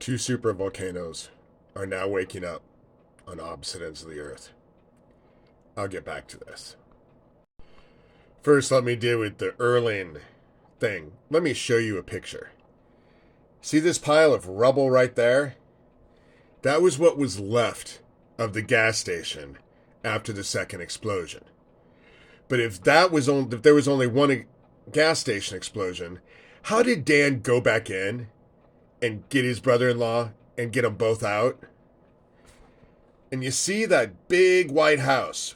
Two supervolcanoes are now waking up on opposite ends of the Earth. I'll get back to this. First, let me deal with the Erling thing. Let me show you a picture. See this pile of rubble right there? That was what was left of the gas station after the second explosion. But if there was only one gas station explosion, how did Dan go back in and get his brother-in-law and get them both out? And you see that big white house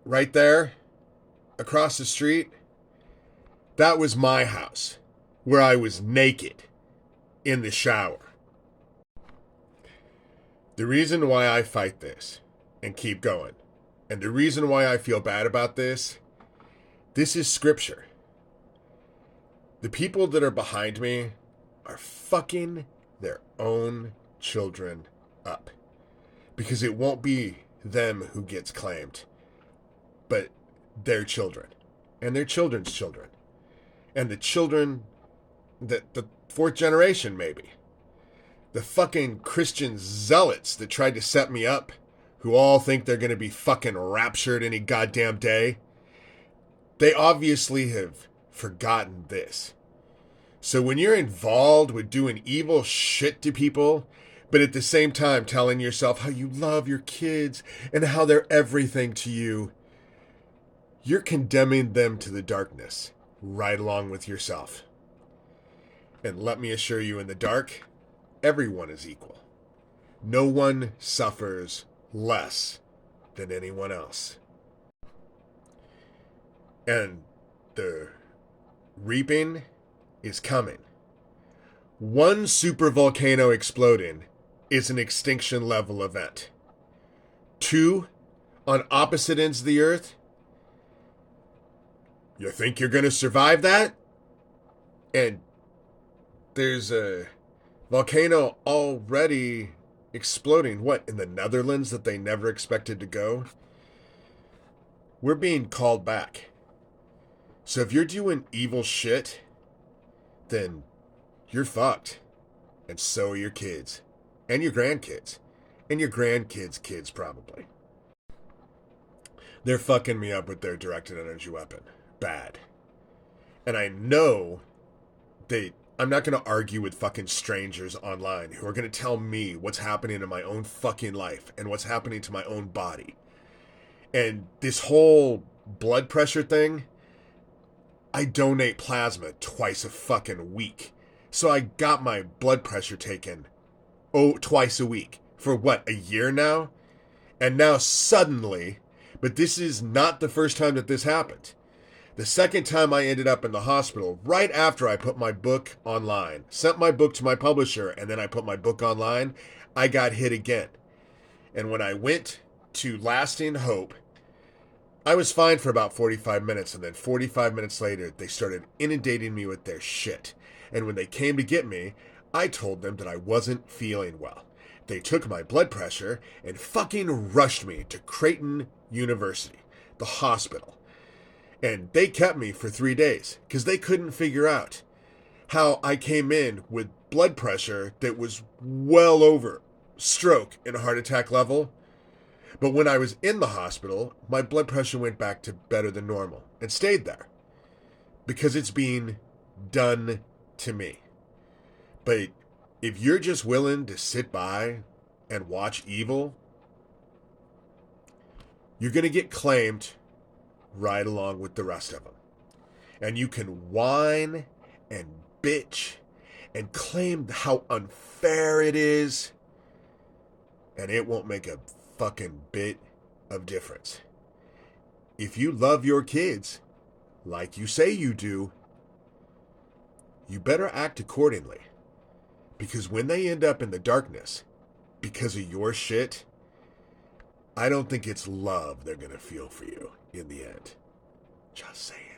right there across the street? That was my house, where I was naked in the shower. The reason why I fight this and keep going, and the reason why I feel bad about this is scripture. The people that are behind me are fucking their own children up. Because it won't be them who gets claimed, but their children and their children's children and the children that the fourth generation, maybe. The fucking Christian zealots that tried to set me up, who all think they're going to be fucking raptured any goddamn day. They obviously have forgotten this. So when you're involved with doing evil shit to people, but at the same time telling yourself how you love your kids and how they're everything to you, you're condemning them to the darkness right along with yourself. And let me assure you, in the dark, everyone is equal. No one suffers less than anyone else. And the reaping is coming. One supervolcano exploding is an extinction level event. Two, on opposite ends of the Earth, you think you're going to survive that? And there's a volcano already exploding, in the Netherlands that they never expected to go? We're being called back. So if you're doing evil shit, then you're fucked. And so are your kids. And your grandkids. And your grandkids' kids, probably. They're fucking me up with their directed energy weapon. Bad. And I know I'm not going to argue with fucking strangers online who are going to tell me what's happening in my own fucking life and what's happening to my own body. And this whole blood pressure thing, I donate plasma twice a fucking week. So I got my blood pressure taken twice a week for a year now? And now suddenly, but this is not the first time that this happened. The second time I ended up in the hospital, right after I put my book online, sent my book to my publisher, and then I put my book online, I got hit again. And when I went to Lasting Hope, I was fine for about 45 minutes, and then 45 minutes later, they started inundating me with their shit. And when they came to get me, I told them that I wasn't feeling well. They took my blood pressure and fucking rushed me to Creighton University, the hospital. And they kept me for 3 days because they couldn't figure out how I came in with blood pressure that was well over stroke and heart attack level. But when I was in the hospital, my blood pressure went back to better than normal and stayed there because it's being done to me. But if you're just willing to sit by and watch evil, you're going to get claimed right along with the rest of them. And you can whine and bitch and claim how unfair it is, and it won't make a fucking bit of difference. If you love your kids, like you say you do, you better act accordingly. Because when they end up in the darkness, because of your shit, I don't think it's love they're gonna feel for you in the end. Just saying.